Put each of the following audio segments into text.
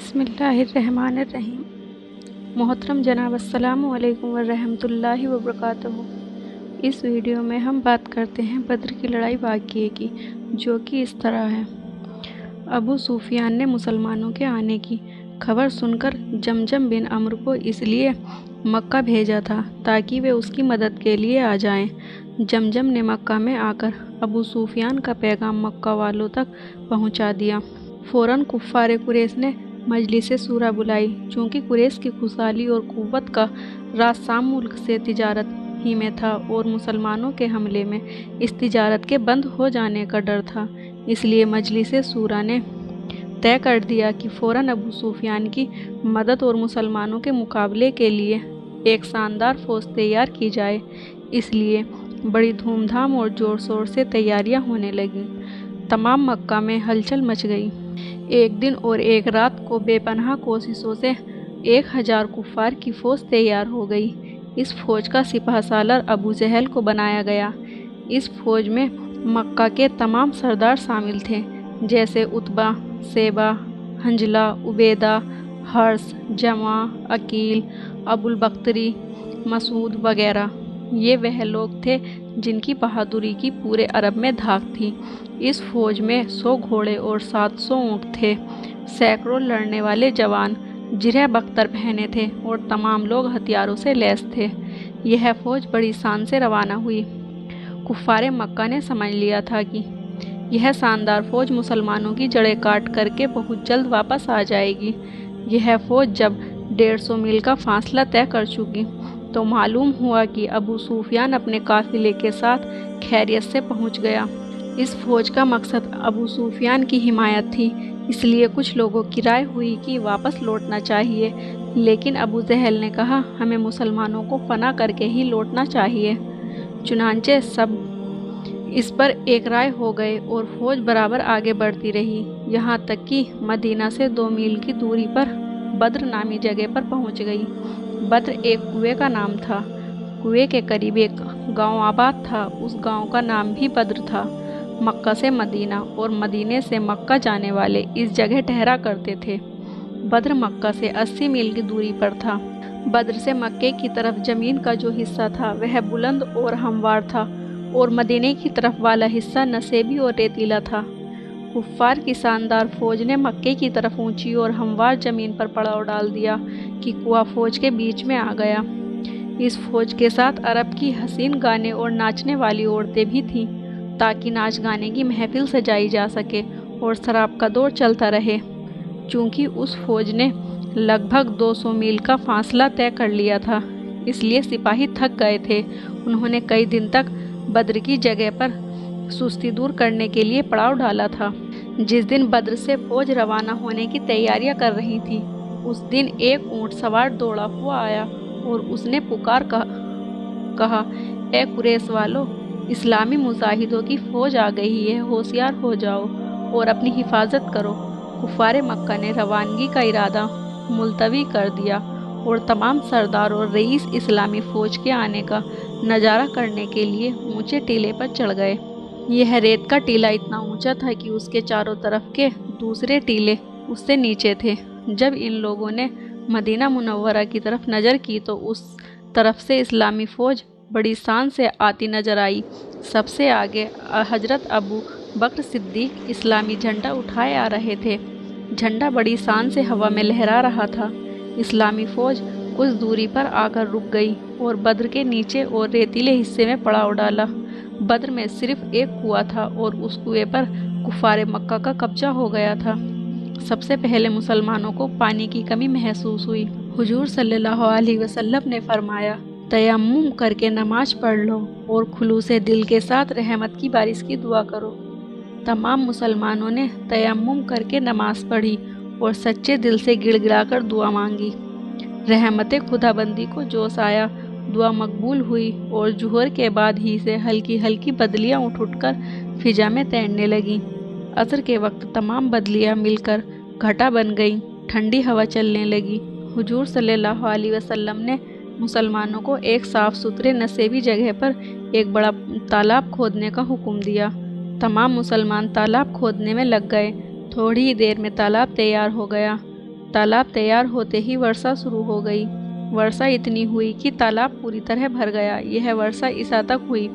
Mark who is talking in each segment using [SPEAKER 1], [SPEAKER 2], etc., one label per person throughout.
[SPEAKER 1] بسم اللہ الرحمن الرحیم۔ محترم جناب السلام علیکم ورحمۃ اللہ وبرکاتہ۔ اس ویڈیو میں ہم بات کرتے ہیں بدر کی لڑائی واقعے کی، جو کہ اس طرح ہے۔ ابو سفیان نے مسلمانوں کے آنے کی خبر سن کر جمجم بن عمرو کو اس لیے مکہ بھیجا تھا تاکہ وہ اس کی مدد کے لیے آ جائیں۔ جمجم نے مکہ میں آ کر ابو سفیان کا پیغام مکہ والوں تک پہنچا دیا۔ فوراً کفار قریش نے مجلس شورا بلائی۔ چونکہ قریش کی خوشحالی اور قوت کا راز شام ملک سے تجارت ہی میں تھا اور مسلمانوں کے حملے میں اس تجارت کے بند ہو جانے کا ڈر تھا، اس لیے مجلس شورا نے طے کر دیا کہ فوراً ابو سفیان کی مدد اور مسلمانوں کے مقابلے کے لیے ایک شاندار فوج تیار کی جائے۔ اس لیے بڑی دھوم دھام اور زور شور سے تیاریاں ہونے لگیں۔ تمام مکہ میں ہلچل مچ گئی۔ ایک دن اور ایک رات کو بے پناہ کوششوں سے 1000 کفار کی فوج تیار ہو گئی۔ اس فوج کا سپہ سالار ابو جہل کو بنایا گیا۔ اس فوج میں مکہ کے تمام سردار شامل تھے، جیسے عتبہ، شیبہ، حنظلہ، عبیدہ، حرث، جمع، عقیل، ابو البختری، مسعود وغیرہ۔ یہ وہ لوگ تھے جن کی بہادری کی پورے عرب میں دھاک تھی۔ اس فوج میں 100 گھوڑے اور 700 اونٹ تھے۔ سینکڑوں لڑنے والے جوان زرہ بختر پہنے تھے اور تمام لوگ ہتھیاروں سے لیس تھے۔ یہ فوج بڑی شان سے روانہ ہوئی۔ کفار مکہ نے سمجھ لیا تھا کہ یہ شاندار فوج مسلمانوں کی جڑیں کاٹ کر کے بہت جلد واپس آ جائے گی۔ یہ فوج جب 150 میل کا فاصلہ طے کر چکی تو معلوم ہوا کہ ابو سفیان اپنے قافلے کے ساتھ خیریت سے پہنچ گیا۔ اس فوج کا مقصد ابو سفیان کی حمایت تھی، اس لیے کچھ لوگوں کی رائے ہوئی کہ واپس لوٹنا چاہیے، لیکن ابو جہل نے کہا ہمیں مسلمانوں کو فنا کر کے ہی لوٹنا چاہیے۔ چنانچہ سب اس پر ایک رائے ہو گئے اور فوج برابر آگے بڑھتی رہی، یہاں تک کہ مدینہ سے 2 میل کی دوری پر بدر نامی جگہ پر پہنچ گئی۔ بدر ایک کنویں کا نام تھا۔ کنویں کے قریب ایک گاؤں آباد تھا، اس گاؤں کا نام بھی بدر تھا۔ مکہ سے مدینہ اور مدینے سے مکہ جانے والے اس جگہ ٹھہرا کرتے تھے۔ بدر مکہ سے 80 میل کی دوری پر تھا۔ بدر سے مکے کی طرف زمین کا جو حصہ تھا وہ بلند اور ہموار تھا اور مدینے کی طرف والا حصہ نصیبی اور ریتیلا تھا۔ کفار کی شاندار فوج نے مکے کی طرف اونچی اور ہموار زمین پر پڑاؤ ڈال دیا کہ کنواں فوج کے بیچ میں آ گیا۔ اس فوج کے ساتھ عرب کی حسین گانے اور ناچنے والی عورتیں بھی تھیں، تاکہ ناچ گانے کی محفل سجائی جا سکے اور شراب کا دور چلتا رہے۔ چونکہ اس فوج نے لگ بھگ 200 میل کا فاصلہ طے کر لیا تھا، اس لیے سپاہی تھک گئے تھے۔ انہوں نے کئی دن تک بدر کی جگہ پر سستی دور کرنے کے لیے پڑاؤ ڈالا تھا۔ جس دن بدر سے فوج روانہ ہونے کی تیاریاں کر رہی تھی، اس دن ایک اونٹ سوار دوڑا ہوا آیا اور اس نے پکار کہا، اے قریش والو، اسلامی مجاہدوں کی فوج آ گئی ہے، ہوشیار ہو جاؤ اور اپنی حفاظت کرو۔ کفار مکہ نے روانگی کا ارادہ ملتوی کر دیا اور تمام سردار اور رئیس اسلامی فوج کے آنے کا نظارہ کرنے کے لیے اونچے ٹیلے پر چڑھ گئے۔ یہ ریت کا ٹیلہ اتنا اونچا تھا کہ اس کے چاروں طرف کے دوسرے ٹیلے اس سے نیچے تھے۔ جب ان لوگوں نے مدینہ منورہ کی طرف نظر کی تو اس طرف سے اسلامی فوج بڑی شان سے آتی نظر آئی۔ سب سے آگے حضرت ابو بکر صدیق اسلامی جھنڈا اٹھائے آ رہے تھے۔ جھنڈا بڑی شان سے ہوا میں لہرا رہا تھا۔ اسلامی فوج کچھ دوری پر آ کر رک گئی اور بدر کے نیچے اور ریتیلے حصے میں پڑاؤ ڈالا۔ بدر میں صرف ایک کنواں تھا اور اس کنویں پر کفار مکہ کا قبضہ ہو گیا تھا۔ سب سے پہلے مسلمانوں کو پانی کی کمی محسوس ہوئی۔ حضور صلی اللہ علیہ وسلم نے فرمایا، تیمم کر کے نماز پڑھ لو اور خلوص دل کے ساتھ رحمت کی بارش کی دعا کرو۔ تمام مسلمانوں نے تیمم کر کے نماز پڑھی اور سچے دل سے گڑ گڑا کر دعا مانگی۔ رحمت خدا بندی کو جوش آیا، دعا مقبول ہوئی اور ظہر کے بعد ہی سے ہلکی ہلکی بدلیاں اٹھ کر فضا میں تیرنے لگیں۔ عصر کے وقت تمام بدلیاں مل کر گھٹا بن گئیں، ٹھنڈی ہوا چلنے لگی۔ حضور صلی اللہ علیہ وسلم نے مسلمانوں کو ایک صاف ستھرے نصیبی جگہ پر ایک بڑا تالاب کھودنے کا حکم دیا۔ تمام مسلمان تالاب کھودنے میں لگ گئے۔ تھوڑی ہی دیر میں تالاب تیار ہو گیا۔ तालाब तैयार होते ही वर्षा शुरू हो गई। वर्षा इतनी हुई कि तालाब पूरी तरह भर गया। यह वर्षा ईसा तक हुई।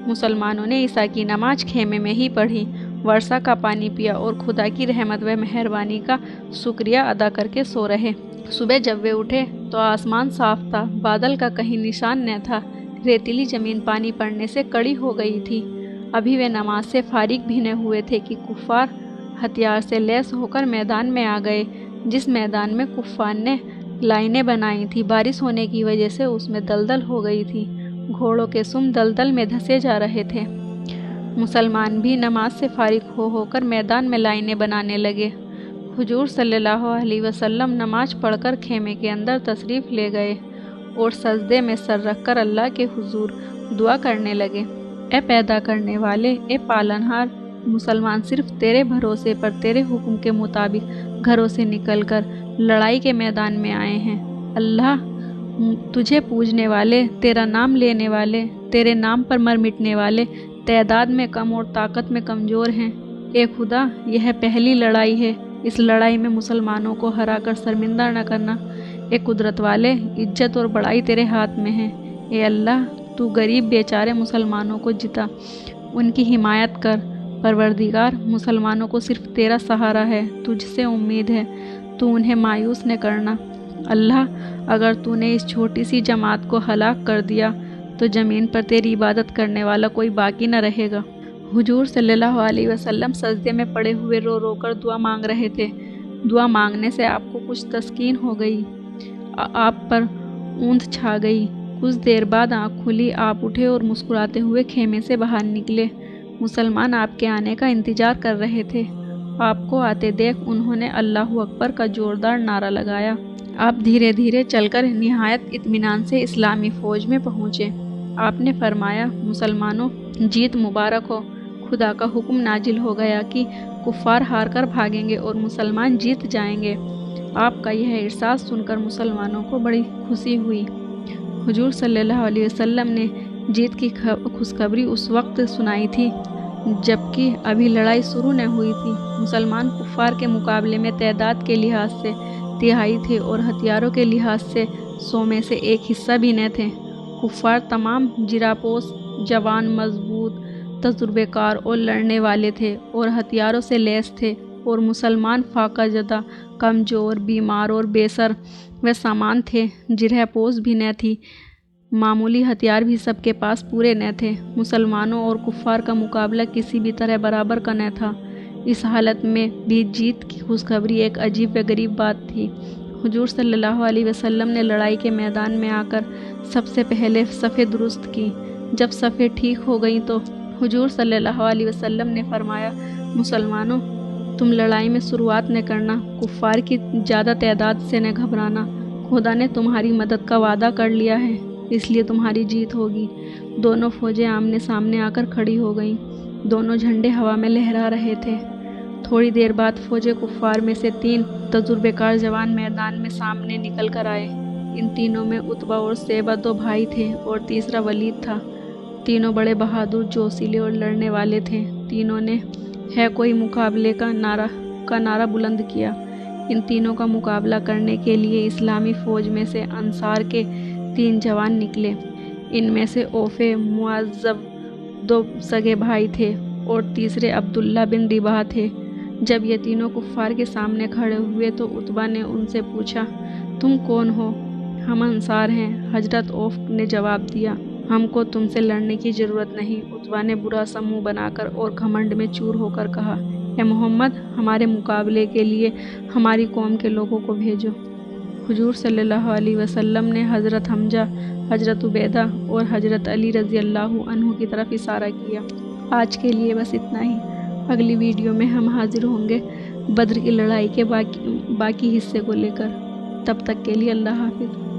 [SPEAKER 1] मुसलमानों ने ईसा की नमाज खेमे में ही पढ़ी, वर्षा का पानी पिया और खुदा की रहमत व मेहरबानी का शुक्रिया अदा करके सो रहे। सुबह जब वे उठे तो आसमान साफ था, बादल का कहीं निशान न था। रेतीली जमीन पानी पड़ने से कड़ी हो गई थी। अभी वे नमाज से फारिग भी न हुए थे कि कुफ्फार हथियार से लैस होकर मैदान में आ गए। जिस मैदान में कुफ्फार ने लाइनें बनाई थी, बारिश होने की वजह से उसमें दलदल हो गई थी। घोड़ों के सुम दलदल में धंसे जा रहे थे। मुसलमान भी नमाज से फारिग होकर मैदान में लाइनें बनाने लगे। हुजूर सल्लल्लाहु अलैहि वसल्लम नमाज पढ़कर खेमे के अंदर तशरीफ़ ले गए और सजदे में सर रखकर अल्लाह के हुजूर दुआ करने लगे। ए पैदा करने वाले, ए पालनहार, मुसलमान सिर्फ तेरे भरोसे पर तेरे हुक्म के मुताबिक घरों से निकलकर लड़ाई के मैदान में आए हैं। अल्लाह, तुझे पूजने वाले, तेरा नाम लेने वाले, तेरे नाम पर मर मिटने वाले तादाद में कम और ताकत में कमज़ोर हैं। ए खुदा, यह पहली लड़ाई है। इस लड़ाई में मुसलमानों को हराकर शर्मिंदा न करना। ए कुदरत वाले, इज्जत और बड़ाई तेरे हाथ में है। ए अल्लाह, तू गरीब बेचारे मुसलमानों को जिता, उनकी हिमायत कर। परवरदिगार, मुसलमानों को सिर्फ तेरा सहारा है, तुझसे उम्मीद है, तू उन्हें मायूस न करना। अल्लाह, अगर तूने इस छोटी सी जमात को हलाक कर दिया तो ज़मीन पर तेरी इबादत करने वाला कोई बाकी न रहेगा। हुजूर सल्लल्लाहु अलैहि वसल्लम सजदे में पड़े हुए रो रो कर दुआ मांग रहे थे। दुआ मांगने से आपको कुछ तस्कीन हो गई, आप पर ऊंध छा गई। कुछ देर बाद आँख खुली, आप उठे और मुस्कुराते हुए खेमे से बाहर निकले। मुसलमान आपके आने का इंतज़ार कर रहे थे। आपको आते देख उन्होंने अल्लाहु अकबर का ज़ोरदार नारा लगाया। आप धीरे धीरे चलकर निहायत इत्मीनान से इस्लामी फ़ौज में पहुँचे। आपने फरमाया, मुसलमानों, जीत मुबारक हो। खुदा का हुक्म नाजिल हो गया कि कुफ़ार हार कर भागेंगे और मुसलमान जीत जाएंगे। आपका यह इरशाद सुनकर मुसलमानों को बड़ी खुशी हुई। हुजूर सल्लल्लाहु अलैहि वसल्लम ने जीत की खुशखबरी उस वक्त सुनाई थी जबकि अभी लड़ाई शुरू न हुई थी। मुसलमान कुफ़ार के मुकाबले में तादाद के लिहाज से तिहाई थे और हथियारों के लिहाज से 100 में से एक हिस्सा भी न थे। कुफ़ार तमाम जिरापोश, जवान, मजबूत, तजुर्बेकार और लड़ने वाले थे और हथियारों से लैस थे, और मुसलमान फाका ज़दा, कमज़ोर, बीमार और बेसर व सामान थे। जिरहपोश भी न थी, मामूली हथियार भी सबके पास पूरे न थे। मुसलमानों और कुफ़ार का मुकाबला किसी भी तरह बराबर का न था। इस हालत में भी जीत की खुशखबरी एक अजीब व गरीब बात थी। हुजूर सल्लल्लाहु अलैहि वसल्लम ने लड़ाई के मैदान में आकर सबसे पहले सफ़े दुरुस्त की। जब सफ़े ठीक हो गई तो हुजूर सल्लल्लाहु अलैहि वसल्लम ने फरमाया, मुसलमानों, तुम लड़ाई में शुरुआत न करना, कुफ़ार की ज़्यादा तादाद से न घबराना। खुदा ने तुम्हारी मदद का वादा कर लिया है, इसलिए तुम्हारी जीत होगी। दोनों फ़ौजें आमने सामने आकर खड़ी हो गईं। दोनों झंडे हवा में लहरा रहे थे। थोड़ी देर बाद फ़ौजें कुफ़ार में से 3 तजुर्बेकार जवान मैदान में सामने निकल कर आए। इन तीनों में उतबा और शैबा 2 भाई थे और तीसरा वलीद था। तीनों बड़े बहादुर, जोशीले और लड़ने वाले थे। तीनों ने है कोई मुकाबले का नारा बुलंद किया। इन तीनों का मुकाबला करने के लिए इस्लामी फ़ौज में से अंसार के 3 जवान निकले। इनमें से औफ़े मुअज़्ज़ब 2 सगे भाई थे और तीसरे अब्दुल्ला बिन रिबाह थे। जब ये तीनों कुफ़ार के सामने खड़े हुए तो उतबा ने उनसे पूछा, तुम कौन हो? हम अंसार हैं। हजरत औफ़ ने जवाब दिया, हमको तुमसे लड़ने की ज़रूरत नहीं। उतबा ने बुरा सा मुँह बनाकर और घमंड में चूर होकर कहा, ए मोहम्मद, हमारे मुकाबले के लिए हमारी कौम के लोगों को भेजो। हुजूर सल्लल्लाहु अलैहि वसल्लम ने हज़रत हमजा, हज़रत उबैदा और हज़रत अली रज़ी अल्लाहु अन्हु की तरफ इशारा किया। आज के लिए बस इतना ही। अगली वीडियो में हम हाजिर होंगे बद्र की लड़ाई के बाकी हिस्से को लेकर। तब तक के लिए अल्लाह हाफ़िज़।